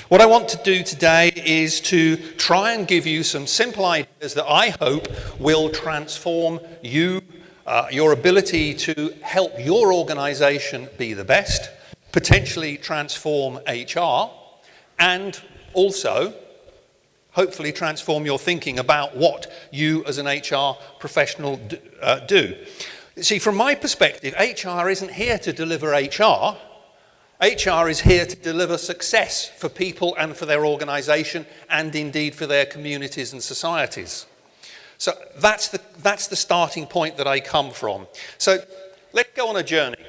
What I want to do today is to try and give you some simple ideas that I hope will transform you, your ability to help your organization be the best, potentially transform HR, and also hopefully transform your thinking about what you as an HR professional do. See, from my perspective, HR isn't here to deliver HR. HR is here to deliver success for people and for their organization and indeed for their communities and societies. So that's the starting point that I come from. So let's go on a journey.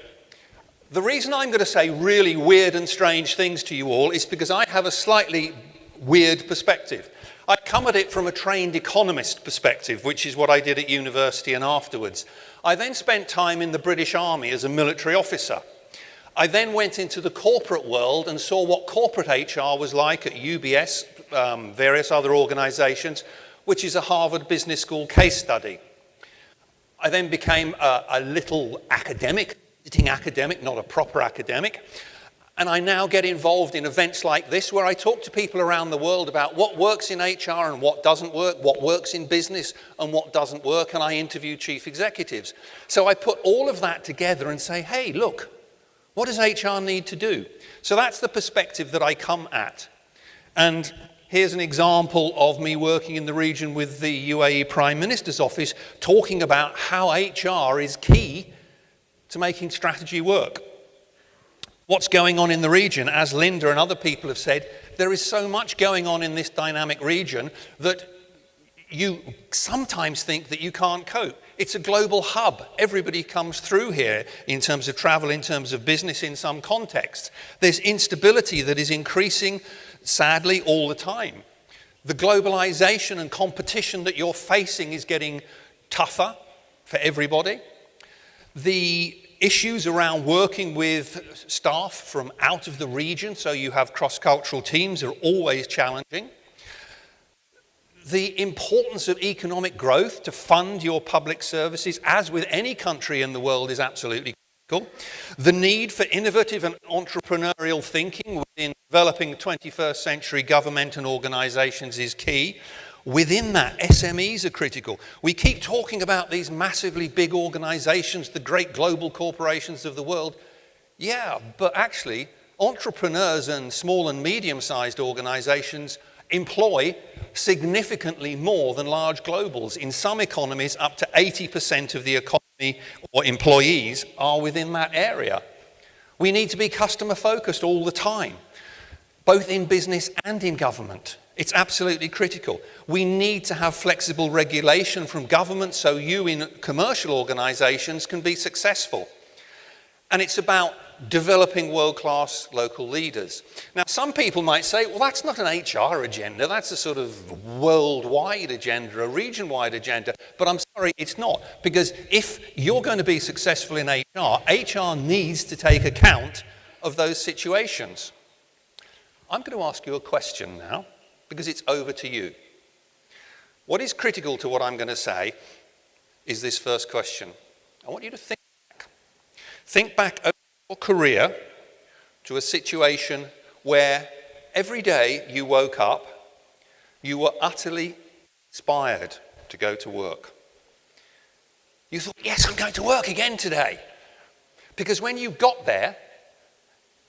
The reason I'm going to say really weird and strange things to you all is because I have a slightly weird perspective. I come at it from a trained economist perspective, which is what I did at university and afterwards. I then spent time in the British Army as a military officer. I then went into the corporate world and saw what corporate HR was like at UBS, various other organizations, which is a Harvard Business School case study. I then became a little academic, not a proper academic. And I now get involved in events like this where I talk to people around the world about what works in HR and what doesn't work, what works in business and what doesn't work, and I interview chief executives. So I put all of that together and say, hey, look, what does HR need to do? So that's the perspective that I come at. And here's an example of me working in the region with the UAE Prime Minister's office, talking about how HR is key to making strategy work. What's going on in the region, as Linda and other people have said, there is so much going on in this dynamic region that you sometimes think that you can't cope. It's a global hub. Everybody comes through here in terms of travel, in terms of business in some contexts. There's instability that is increasing, sadly, all the time. The globalization and competition that you're facing is getting tougher for everybody. The issues around working with staff from out of the region, so you have cross-cultural teams, are always challenging. The importance of economic growth to fund your public services, as with any country in the world, is absolutely critical. The need for innovative and entrepreneurial thinking within developing 21st century government and organizations is key. Within that, SMEs are critical. We keep talking about these massively big organizations, the great global corporations of the world. Yeah, but actually, entrepreneurs and small and medium-sized organizations employ significantly more than large globals. In some economies, up to 80% of the economy or employees are within that area. We need to be customer focused all the time, both in business and in government. It's absolutely critical. We need to have flexible regulation from government so you in commercial organizations can be successful. And it's about developing world-class local leaders. Now, some people might say, well, that's not an HR agenda, that's a sort of worldwide agenda, a region-wide agenda. But I'm sorry, it's not. Because if you're going to be successful in HR needs to take account of those situations. I'm going to ask you a question now, because it's over to you. What is critical to what I'm going to say is this first question. I want you to think back. Think back over your career to a situation where every day you woke up, you were utterly inspired to go to work. You thought, yes, I'm going to work again today. Because when you got there,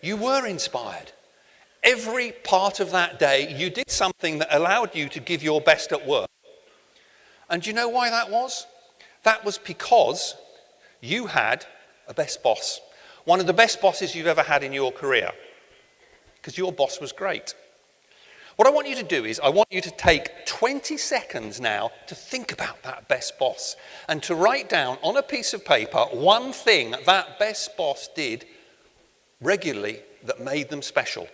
you were inspired. Every part of that day, you did something that allowed you to give your best at work. And do you know why that was? That was because you had a best boss. One of the best bosses you've ever had in your career. Because your boss was great. What I want you to do is, I want you to take 20 seconds now to think about that best boss. And to write down on a piece of paper one thing that best boss did regularly that made them special.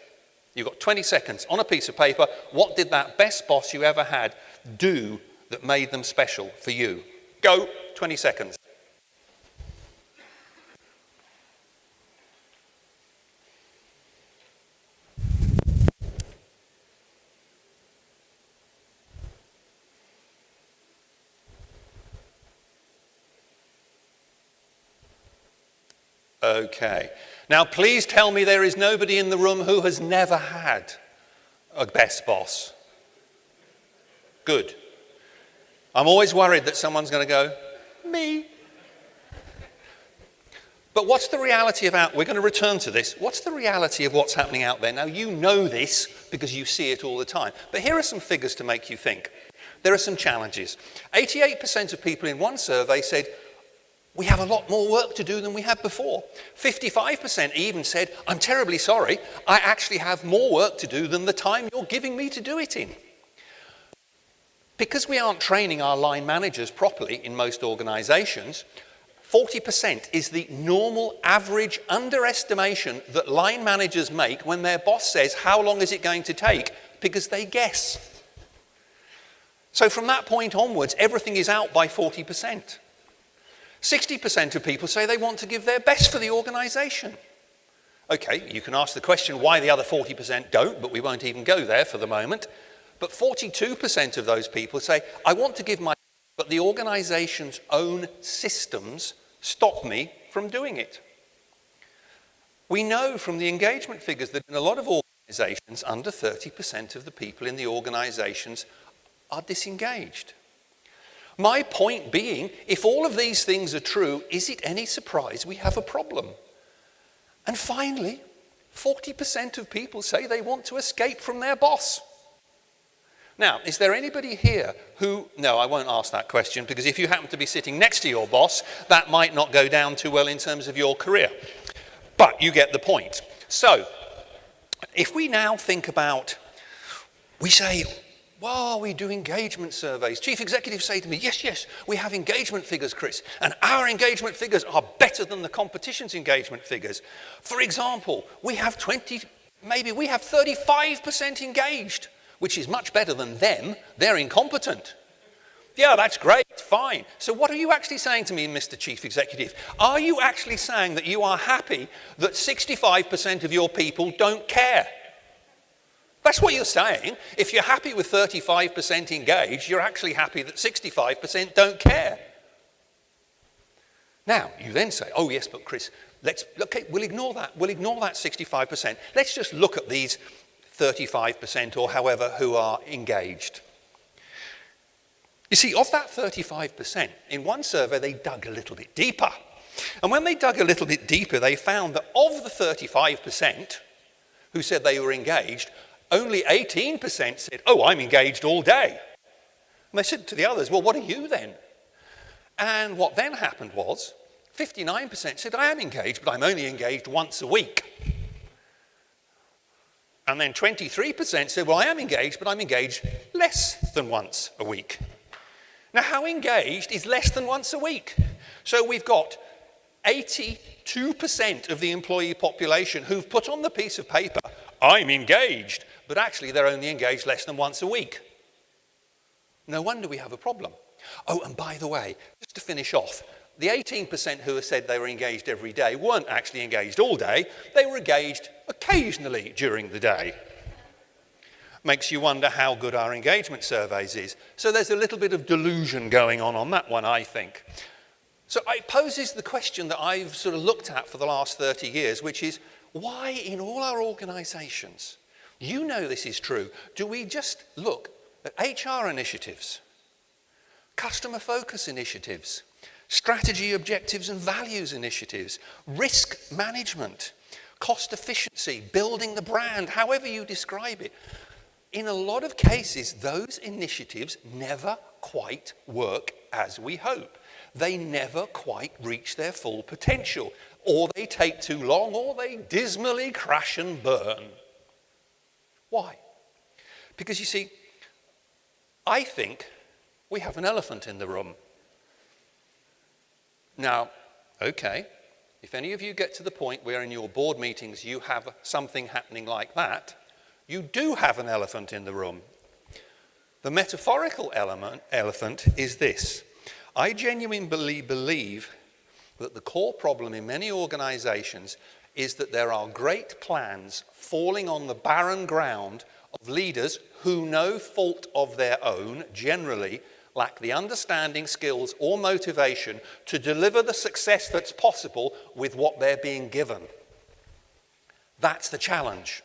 You've got 20 seconds on a piece of paper. What did that best boss you ever had do that made them special for you? Go, 20 seconds. Okay. Now, please tell me there is nobody in the room who has never had a best boss? Good. I'm always worried that someone's going to go, me. But what's the reality we're going to return to this, what's the reality of what's happening out there? Now, you know this because you see it all the time. But here are some figures to make you think. There are some challenges. 88% of people in one survey said, we have a lot more work to do than we had before. 55% even said, I'm terribly sorry, I actually have more work to do than the time you're giving me to do it in. Because we aren't training our line managers properly in most organizations, 40% is the normal average underestimation that line managers make when their boss says, how long is it going to take? Because they guess. So from that point onwards, everything is out by 40%. 60% of people say they want to give their best for the organization. Okay, you can ask the question why the other 40% don't, but we won't even go there for the moment. But 42% of those people say, I want to give my best, but the organization's own systems stop me from doing it. We know from the engagement figures that in a lot of organizations, under 30% of the people in the organizations are disengaged. My point being, if all of these things are true, is it any surprise we have a problem? And finally, 40% of people say they want to escape from their boss. Now, is there anybody here who... No, I won't ask that question, because if you happen to be sitting next to your boss, that might not go down too well in terms of your career. But you get the point. So, if we now think about... We say, well, we do engagement surveys. Chief executives say to me, yes, we have engagement figures, Chris, and our engagement figures are better than the competition's engagement figures. For example, we have 35% engaged, which is much better than them. They're incompetent. Yeah, that's great, fine. So what are you actually saying to me, Mr. Chief Executive? Are you actually saying that you are happy that 65% of your people don't care? That's what you're saying. If you're happy with 35% engaged, you're actually happy that 65% don't care. Now, you then say, oh yes, but Chris, we'll ignore that. We'll ignore that 65%. Let's just look at these 35% or however who are engaged. You see, of that 35%, in one survey they dug a little bit deeper. And when they dug a little bit deeper, they found that of the 35% who said they were engaged, only 18% said, oh, I'm engaged all day. And they said to the others, well, what are you then? And what then happened was 59% said, I am engaged, but I'm only engaged once a week. And then 23% said, well, I am engaged, but I'm engaged less than once a week. Now, how engaged is less than once a week? So we've got 82% of the employee population who've put on the piece of paper, I'm engaged, but actually they're only engaged less than once a week. No wonder we have a problem. Oh, and by the way, just to finish off, the 18% who have said they were engaged every day weren't actually engaged all day. They were engaged occasionally during the day. Makes you wonder how good our engagement surveys is. So there's a little bit of delusion going on that one, I think. So it poses the question that I've sort of looked at for the last 30 years, which is, why in all our organizations, you know this is true, do we just look at HR initiatives, customer focus initiatives, strategy, objectives and values initiatives, risk management, cost efficiency, building the brand, however you describe it? In a lot of cases, those initiatives never quite work as we hope. They never quite reach their full potential, or they take too long, or they dismally crash and burn. Why? Because you see, I think we have an elephant in the room. Now, okay, if any of you get to the point where in your board meetings you have something happening like that, you do have an elephant in the room. The metaphorical elephant is this. I genuinely believe that the core problem in many organizations is that there are great plans falling on the barren ground of leaders who, no fault of their own, generally lack the understanding, skills, or motivation to deliver the success that's possible with what they're being given. That's the challenge.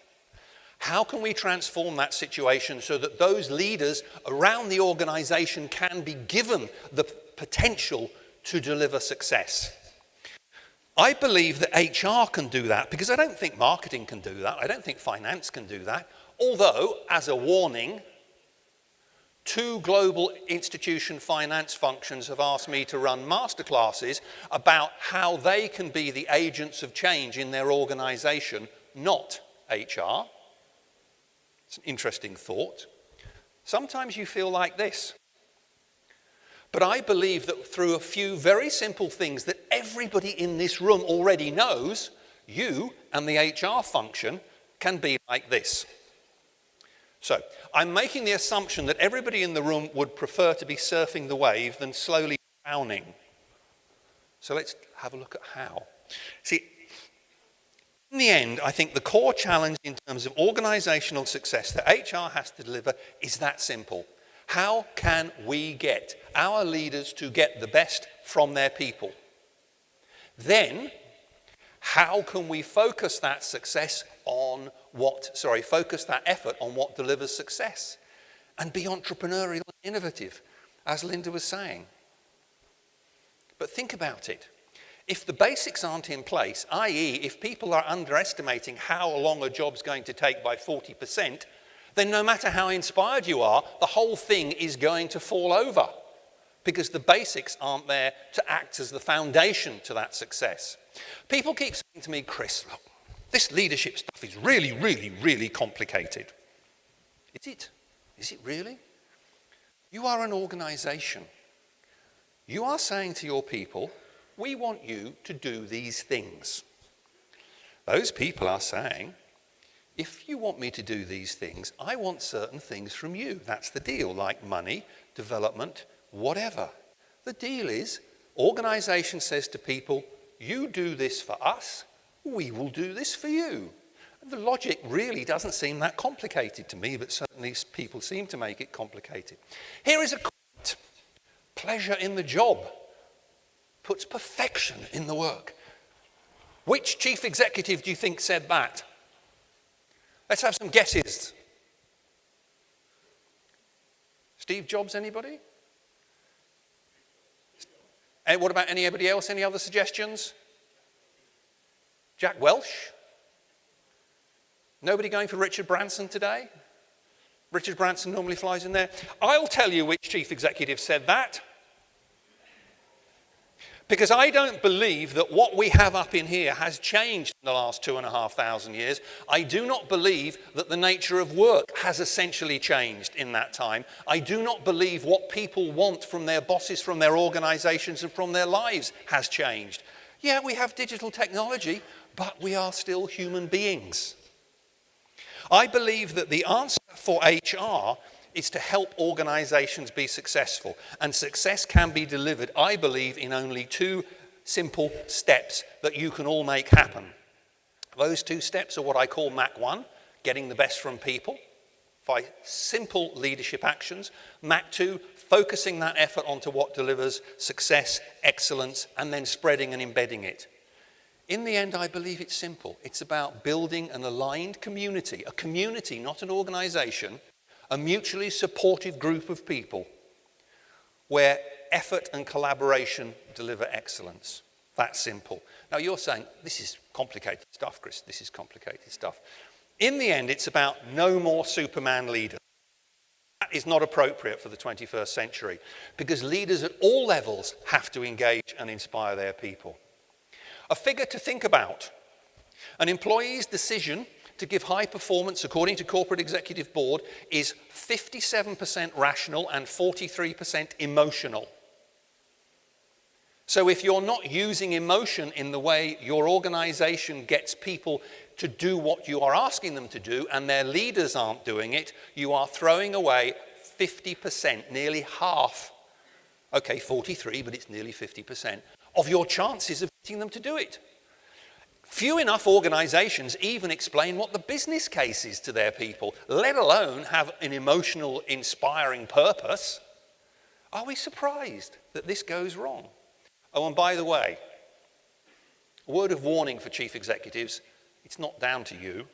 How can we transform that situation so that those leaders around the organization can be given the potential to deliver success? I believe that HR can do that because I don't think marketing can do that. I don't think finance can do that. Although, as a warning, 2 global institution finance functions have asked me to run masterclasses about how they can be the agents of change in their organization, not HR. It's an interesting thought. Sometimes you feel like this. But I believe that through a few very simple things that everybody in this room already knows, you and the HR function can be like this. So, I'm making the assumption that everybody in the room would prefer to be surfing the wave than slowly drowning. So let's have a look at how. See, in the end, I think the core challenge in terms of organizational success that HR has to deliver is that simple. How can we get our leaders to get the best from their people? Then, how can we focus that success on focus that effort on what delivers success? And be entrepreneurial and innovative, as Linda was saying. But think about it. If the basics aren't in place, i.e. if people are underestimating how long a job's going to take by 40%, then no matter how inspired you are, the whole thing is going to fall over because the basics aren't there to act as the foundation to that success. People keep saying to me, Chris, look, this leadership stuff is really, really, really complicated. Is it? Is it really? You are an organization. You are saying to your people, we want you to do these things. Those people are saying, if you want me to do these things, I want certain things from you. That's the deal, like money, development, whatever. The deal is, organization says to people, you do this for us, we will do this for you. And the logic really doesn't seem that complicated to me, but certainly people seem to make it complicated. Here is a quote. Pleasure in the job puts perfection in the work. Which chief executive do you think said that? Let's have some guesses. Steve Jobs, anybody? And what about anybody else? Any other suggestions? Jack Welch? Nobody going for Richard Branson today? Richard Branson normally flies in there. I'll tell you which chief executive said that. Because I don't believe that what we have up in here has changed in the last 2,500 years. I do not believe that the nature of work has essentially changed in that time. I do not believe what people want from their bosses, from their organizations, and from their lives has changed. Yeah, we have digital technology, but we are still human beings. I believe that the answer for HR is to help organizations be successful. And success can be delivered, I believe, in only 2 simple steps that you can all make happen. Those 2 steps are what I call Mac 1, getting the best from people, by simple leadership actions. Mac 2, focusing that effort onto what delivers success, excellence, and then spreading and embedding it. In the end, I believe it's simple. It's about building an aligned community, a community, not an organization, a mutually supportive group of people where effort and collaboration deliver excellence. That simple. Now you're saying, this is complicated stuff, Chris, this is complicated stuff. In the end, it's about no more Superman leaders. That is not appropriate for the 21st century because leaders at all levels have to engage and inspire their people. A figure to think about. An employee's decision to give high performance, according to Corporate Executive Board, is 57% rational and 43% emotional. So if you're not using emotion in the way your organization gets people to do what you are asking them to do, and their leaders aren't doing it, you are throwing away 50%, nearly half. Okay, 43, but it's nearly 50% of your chances of getting them to do it. Few enough organizations even explain what the business case is to their people, let alone have an emotional, inspiring purpose. Are we surprised that this goes wrong? Oh, and by the way, a word of warning for chief executives, it's not down to you.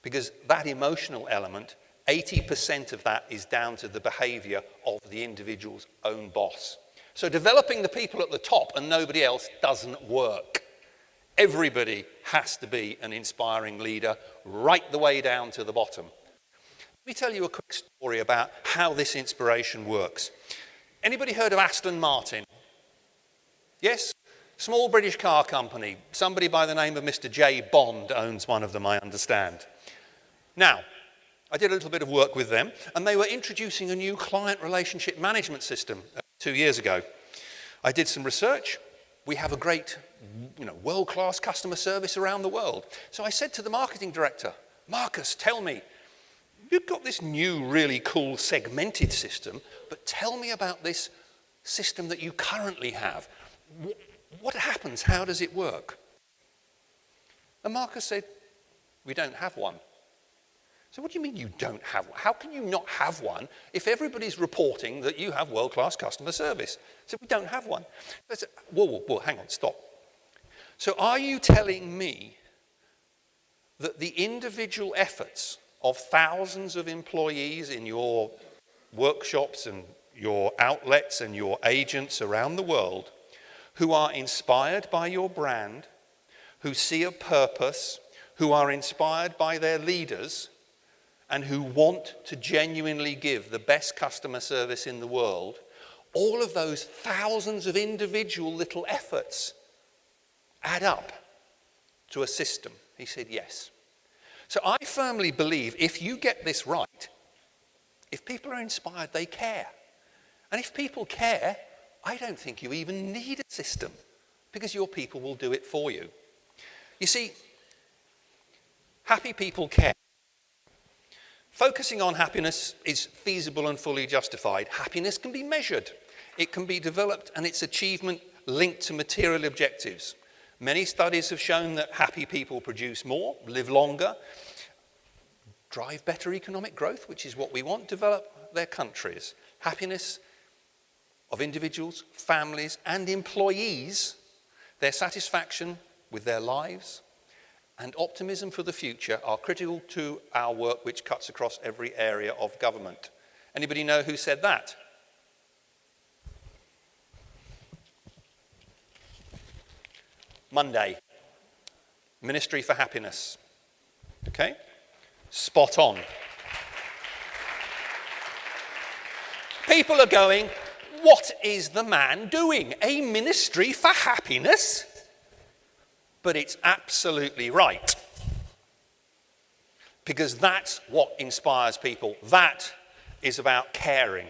Because that emotional element, 80% of that is down to the behavior of the individual's own boss. So developing the people at the top and nobody else doesn't work. Everybody has to be an inspiring leader right the way down to the bottom. Let me tell you a quick story about how this inspiration works. Anybody heard of Aston Martin? Yes? Small British car company. Somebody by the name of Mr. J. Bond owns one of them, I understand. Now, I did a little bit of work with them, and they were introducing a new client relationship management system 2 years ago. I did some research. We have a great, world-class customer service around the world. So I said to the marketing director, Marcus, tell me, you've got this new, really cool segmented system, but tell me about this system that you currently have. What happens? How does it work? And Marcus said, we don't have one. So what do you mean you don't have one? How can you not have one if everybody's reporting that you have world-class customer service? So we don't have one. I said, whoa, hang on, stop. So are you telling me that the individual efforts of thousands of employees in your workshops and your outlets and your agents around the world who are inspired by your brand, who see a purpose, who are inspired by their leaders, and who want to genuinely give the best customer service in the world, all of those thousands of individual little efforts add up to a system? He said, yes. So I firmly believe if you get this right, if people are inspired, they care. And if people care, I don't think you even need a system, because your people will do it for you. You see, happy people care. Focusing on happiness is feasible and fully justified. Happiness can be measured. It can be developed, and its achievement linked to material objectives. Many studies have shown that happy people produce more, live longer, drive better economic growth, which is what we want, develop their countries. Happiness of individuals, families, and employees, their satisfaction with their lives, and optimism for the future are critical to our work, which cuts across every area of government. Anybody know who said that? Monday, Ministry for Happiness. Okay? Spot on. People are going, what is the man doing? A ministry for happiness? But it's absolutely right. Because that's what inspires people. That is about caring.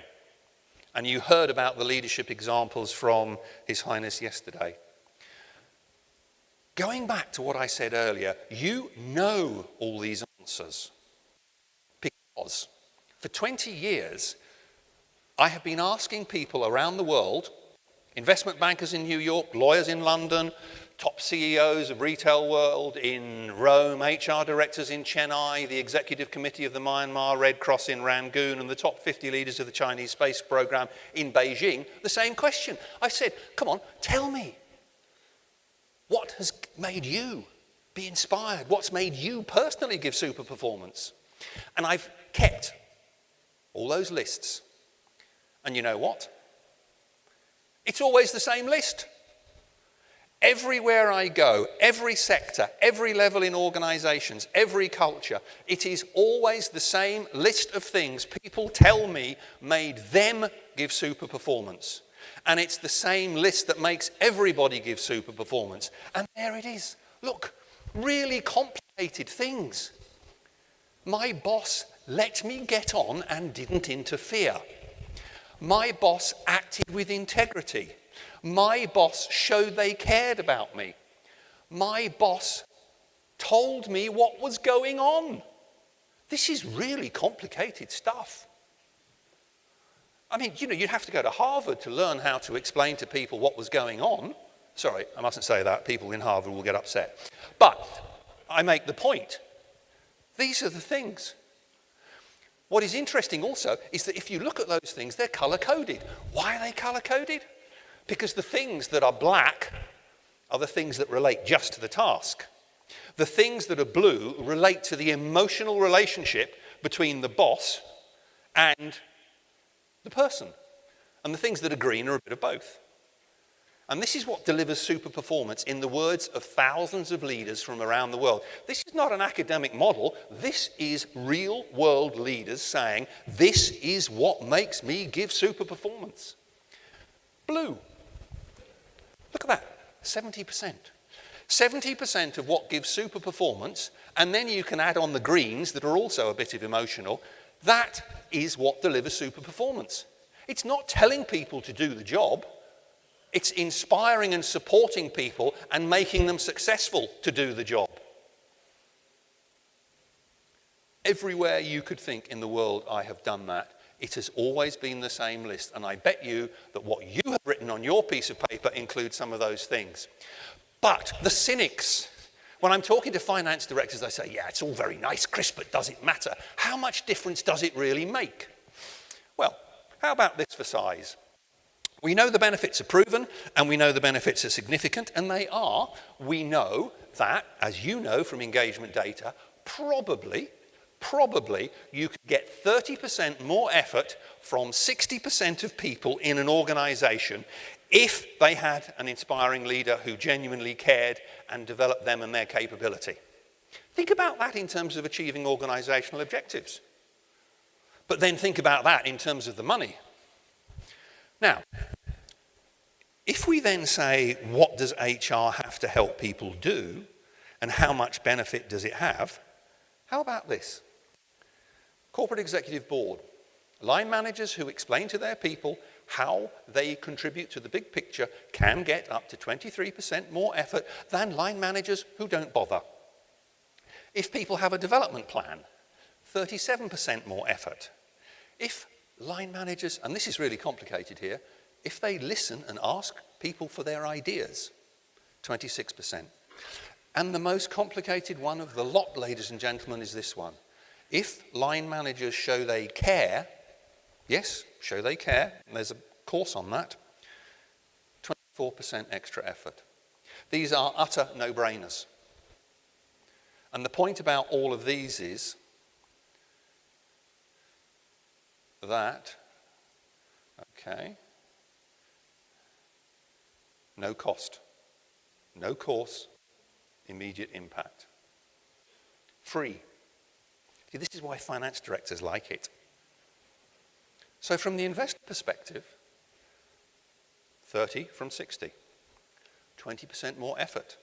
And you heard about the leadership examples from His Highness yesterday. Going back to what I said earlier, you know all these answers. Because for 20 years, I have been asking people around the world, investment bankers in New York, lawyers in London, top CEOs of retail world in Rome, HR directors in Chennai, the executive committee of the Myanmar Red Cross in Rangoon, and the top 50 leaders of the Chinese space program in Beijing, the same question. I said, come on, tell me. What has made you be inspired? What's made you personally give super performance? And I've kept all those lists. And you know what? It's always the same list. Everywhere I go, every sector, every level in organizations, every culture, it is always the same list of things people tell me made them give super performance. And it's the same list that makes everybody give super performance. And there it is. Look, really complicated things. My boss let me get on and didn't interfere. My boss acted with integrity. My boss showed they cared about me. My boss told me what was going on. This is really complicated stuff. I mean, you'd have to go to Harvard to learn how to explain to people what was going on. Sorry, I mustn't say that. People in Harvard will get upset. But I make the point. These are the things. What is interesting also is that if you look at those things, they're color-coded. Why are they color-coded? Because the things that are black are the things that relate just to the task. The things that are blue relate to the emotional relationship between the boss and the person. And the things that are green are a bit of both. And this is what delivers super performance in the words of thousands of leaders from around the world. This is not an academic model. This is real world leaders saying, this is what makes me give super performance. Blue. Look at that, 70%. 70% of what gives super performance, and then you can add on the greens that are also a bit of emotional, that is what delivers super performance. It's not telling people to do the job. It's inspiring and supporting people and making them successful to do the job. Everywhere you could think in the world I have done that. It has always been the same list, and I bet you that what you have written on your piece of paper includes some of those things. But the cynics, when I'm talking to finance directors, they say, yeah, it's all very nice, Chris, but does it matter? How much difference does it really make? Well, how about this for size? We know the benefits are proven, and we know the benefits are significant, and they are. We know that, as you know from engagement data, probably you could get 30% more effort from 60% of people in an organization if they had an inspiring leader who genuinely cared and developed them and their capability. Think about that in terms of achieving organizational objectives. But then think about that in terms of the money. Now, if we then say, what does HR have to help people do, and how much benefit does it have, how about this? Corporate executive board, line managers who explain to their people how they contribute to the big picture can get up to 23% more effort than line managers who don't bother. If people have a development plan, 37% more effort. If line managers, and this is really complicated here, if they listen and ask people for their ideas, 26%. And the most complicated one of the lot, ladies and gentlemen, is this one. If line managers show they care, yes, show they care, and there's a course on that, 24% extra effort. These are utter no-brainers. And the point about all of these is that, okay, no cost, no course, immediate impact. Free. See, this is why finance directors like it. So from the investor perspective, 30 from 60, 20% more effort,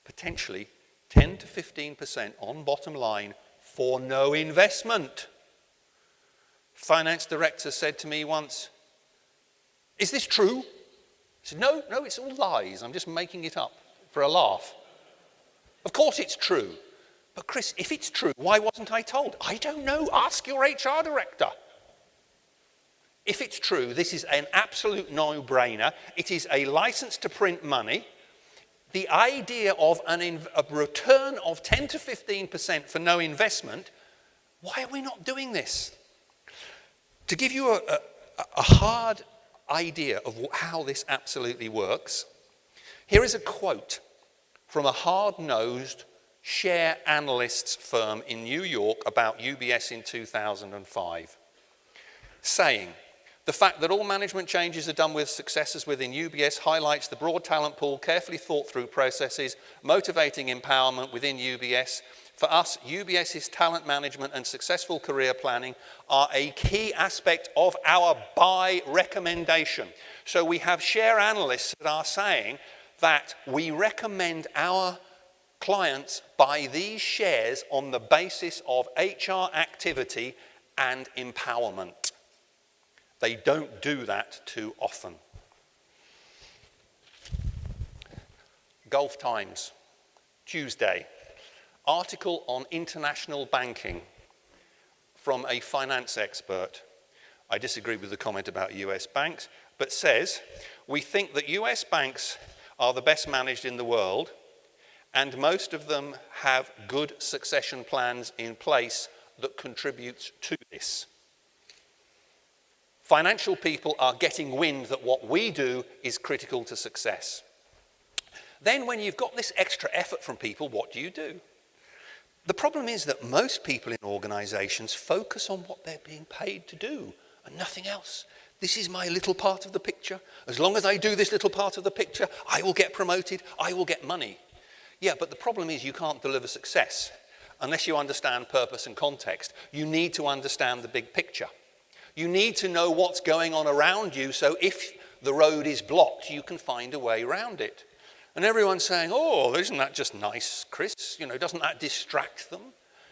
potentially 10 to 15% on bottom line for no investment. Finance director said to me once, is this true? I said, no, it's all lies. I'm just making it up for a laugh. Of course it's true. But Chris, if it's true, why wasn't I told? I don't know. Ask your HR director. If it's true, this is an absolute no-brainer. It is a license to print money. The idea of a return of 10 to 15% for no investment, why are we not doing this? To give you a hard idea of how this absolutely works, here is a quote from a hard-nosed share analysts firm in New York about UBS in 2005, saying, the fact that all management changes are done with successors within UBS highlights the broad talent pool, carefully thought through processes, motivating empowerment within UBS. For us, UBS's talent management and successful career planning are a key aspect of our buy recommendation. So we have share analysts that are saying that we recommend our clients buy these shares on the basis of HR activity and empowerment. They don't do that too often. Gulf Times, Tuesday. Article on international banking from a finance expert. I disagree with the comment about US banks, but says, we think that US banks are the best managed in the world, and most of them have good succession plans in place that contributes to this. Financial people are getting wind that what we do is critical to success. Then when you've got this extra effort from people, what do? The problem is that most people in organizations focus on what they're being paid to do and nothing else. This is my little part of the picture. As long as I do this little part of the picture, I will get promoted, I will get money. Yeah, but the problem is you can't deliver success unless you understand purpose and context. You need to understand the big picture. You need to know what's going on around you, so if the road is blocked, you can find a way around it. And everyone's saying, oh, isn't that just nice, Chris? You know, doesn't that distract them?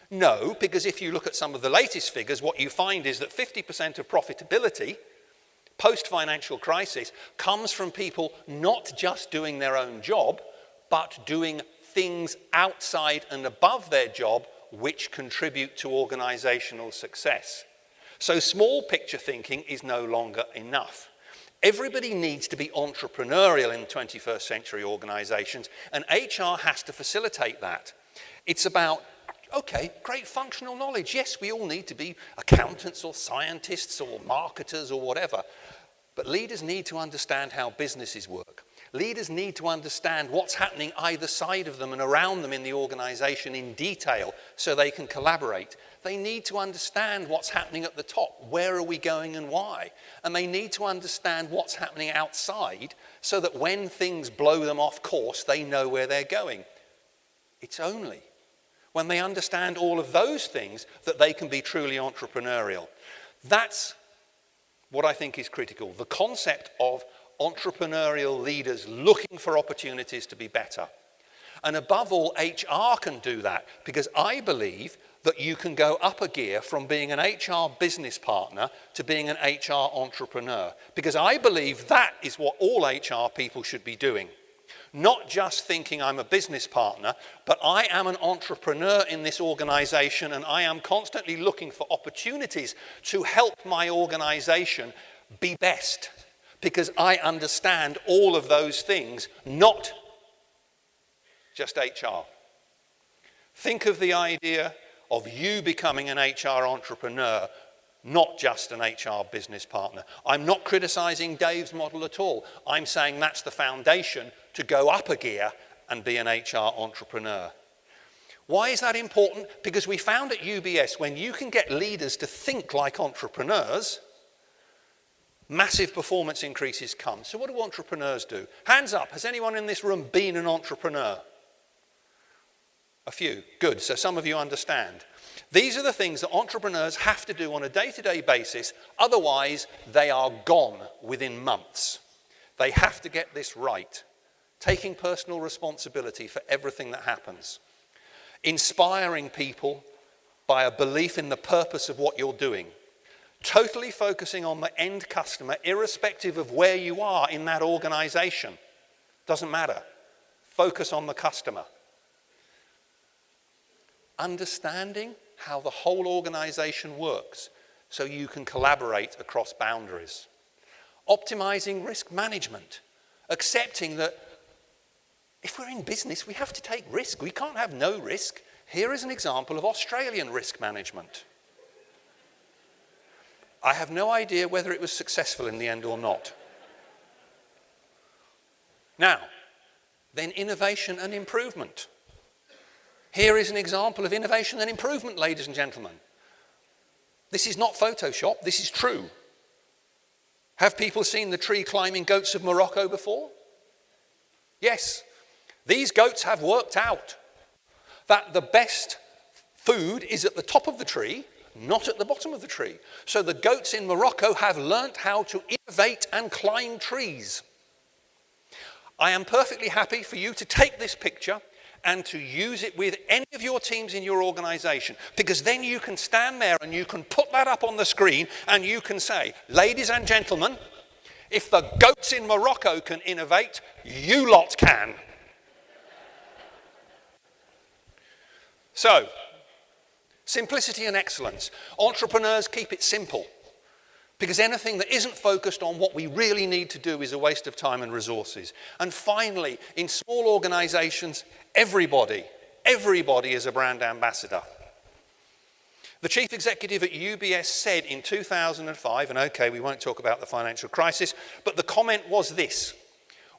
No, because if you look at some of the latest figures, what you find is that 50% of profitability post-financial crisis comes from people not just doing their own job, but doing things outside and above their job which contribute to organizational success. So small picture thinking is no longer enough. Everybody needs to be entrepreneurial in 21st century organizations, and HR has to facilitate that. It's about, okay, great functional knowledge. Yes, we all need to be accountants or scientists or marketers or whatever, but leaders need to understand how businesses work. Leaders need to understand what's happening either side of them and around them in the organization in detail so they can collaborate. They need to understand what's happening at the top. Where are we going and why? And they need to understand what's happening outside so that when things blow them off course, they know where they're going. It's only when they understand all of those things that they can be truly entrepreneurial. That's what I think is critical. The concept of entrepreneurial leaders looking for opportunities to be better. And above all, HR can do that, because I believe that you can go up a gear from being an HR business partner to being an HR entrepreneur, because I believe that is what all HR people should be doing. Not just thinking I'm a business partner, but I am an entrepreneur in this organization, and I am constantly looking for opportunities to help my organization be best, because I understand all of those things, not just HR. Think of the idea of you becoming an HR entrepreneur, not just an HR business partner. I'm not criticizing Dave's model at all. I'm saying that's the foundation to go up a gear and be an HR entrepreneur. Why is that important? Because we found at UBS, when you can get leaders to think like entrepreneurs, massive performance increases come. So what do entrepreneurs do? Hands up, has anyone in this room been an entrepreneur? A few, good, so some of you understand. These are the things that entrepreneurs have to do on a day-to-day basis, otherwise they are gone within months. They have to get this right, taking personal responsibility for everything that happens, inspiring people by a belief in the purpose of what you're doing, totally focusing on the end customer, irrespective of where you are in that organization. Doesn't matter. Focus on the customer. Understanding how the whole organization works so you can collaborate across boundaries. Optimizing risk management. Accepting that if we're in business, we have to take risk. We can't have no risk. Here is an example of Australian risk management. I have no idea whether it was successful in the end or not. Now, then innovation and improvement. Here is an example of innovation and improvement, ladies and gentlemen. This is not Photoshop, this is true. Have people seen the tree-climbing goats of Morocco before? Yes. These goats have worked out that the best food is at the top of the tree, not at the bottom of the tree. So the goats in Morocco have learnt how to innovate and climb trees. I am perfectly happy for you to take this picture and to use it with any of your teams in your organization, because then you can stand there and you can put that up on the screen and you can say, ladies and gentlemen, if the goats in Morocco can innovate, you lot can. So, simplicity and excellence. Entrepreneurs keep it simple, because anything that isn't focused on what we really need to do is a waste of time and resources. And finally, in small organizations, everybody is a brand ambassador. The chief executive at UBS said in 2005, and okay, we won't talk about the financial crisis, but the comment was this: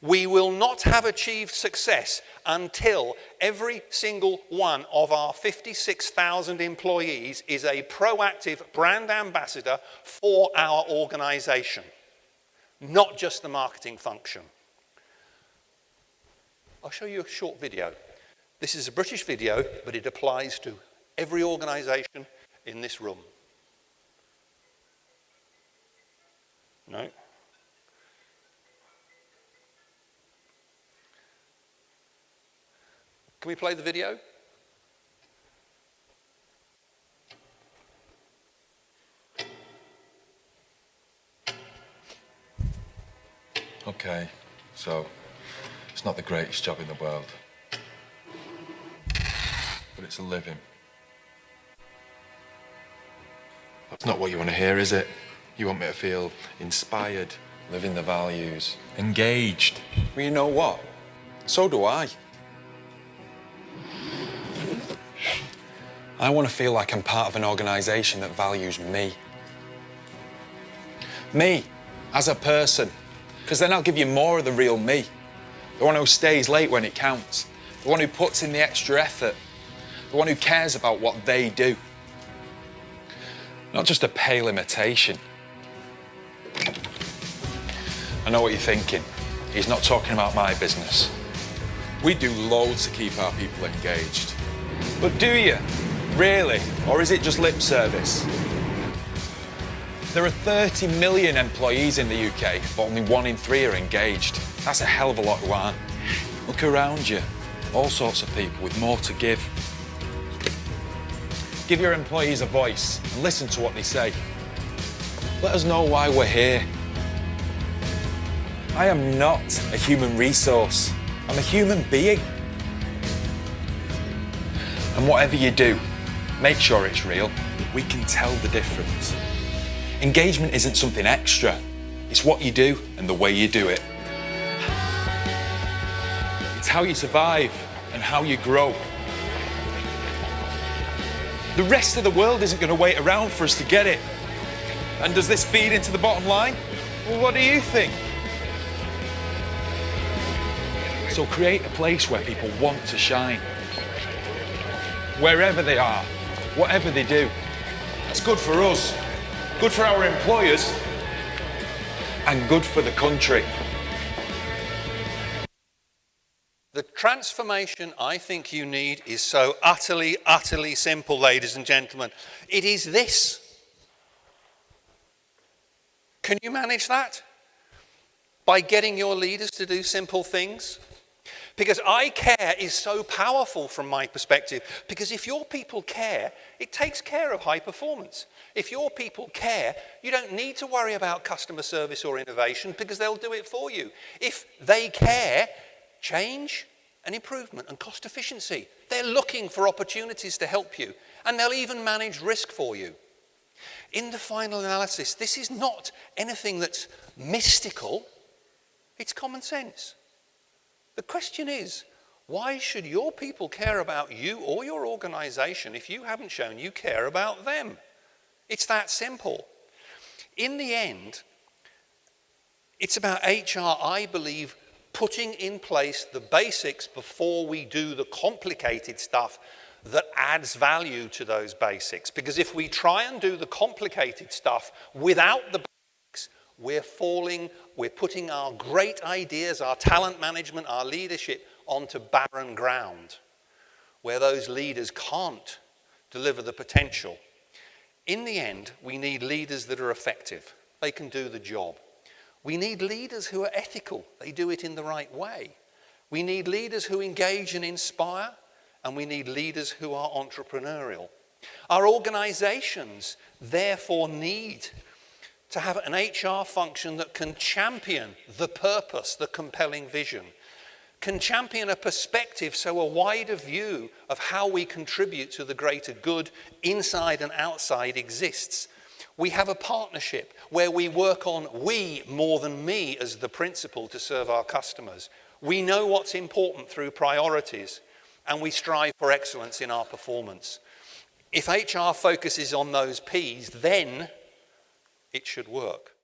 We will not have achieved success until every single one of our 56,000 employees is a proactive brand ambassador for our organization, not just the marketing function. I'll show you a short video. This is a British video, but it applies to every organization in this room. No? Can we play the video? Okay, so it's not the greatest job in the world, but it's a living. That's not what you want to hear, is it? You want me to feel inspired, living the values, engaged. Well, you know what? So do I. I want to feel like I'm part of an organisation that values me. Me, as a person. Because then I'll give you more of the real me. The one who stays late when it counts. The one who puts in the extra effort. The one who cares about what they do. Not just a pale imitation. I know what you're thinking. He's not talking about my business. We do loads to keep our people engaged. But do you? Really? Or is it just lip service? There are 30 million employees in the UK, but only 1 in 3 are engaged. That's a hell of a lot who aren't. Look around you. All sorts of people with more to give. Give your employees a voice and listen to what they say. Let us know why we're here. I am not a human resource. I'm a human being. And whatever you do, make sure it's real. We can tell the difference. Engagement isn't something extra. It's what you do and the way you do it. It's how you survive and how you grow. The rest of the world isn't going to wait around for us to get it. And does this feed into the bottom line? Well, what do you think? So create a place where people want to shine. Wherever they are, whatever they do. That's good for us, good for our employers, and good for the country. The transformation I think you need is so utterly, utterly simple, ladies and gentlemen. It is this. Can you manage that? By getting your leaders to do simple things? Because I care is so powerful from my perspective. Because if your people care, it takes care of high performance. If your people care, you don't need to worry about customer service or innovation because they'll do it for you. If they care, change and improvement and cost efficiency. They're looking for opportunities to help you. And they'll even manage risk for you. In the final analysis, this is not anything that's mystical. It's common sense. The question is, why should your people care about you or your organization if you haven't shown you care about them? It's that simple. In the end, it's about HR, I believe, putting in place the basics before we do the complicated stuff that adds value to those basics. Because if we try and do the complicated stuff without the basics, we're putting our great ideas, our talent management, our leadership onto barren ground where those leaders can't deliver the potential. In the end, we need leaders that are effective. They can do the job. We need leaders who are ethical. They do it in the right way. We need leaders who engage and inspire, and we need leaders who are entrepreneurial. Our organizations therefore need to have an HR function that can champion the purpose, the compelling vision, can champion a perspective, so a wider view of how we contribute to the greater good inside and outside exists. We have a partnership where we work on we more than me as the principle to serve our customers. We know what's important through priorities, and we strive for excellence in our performance. If HR focuses on those P's, then it should work.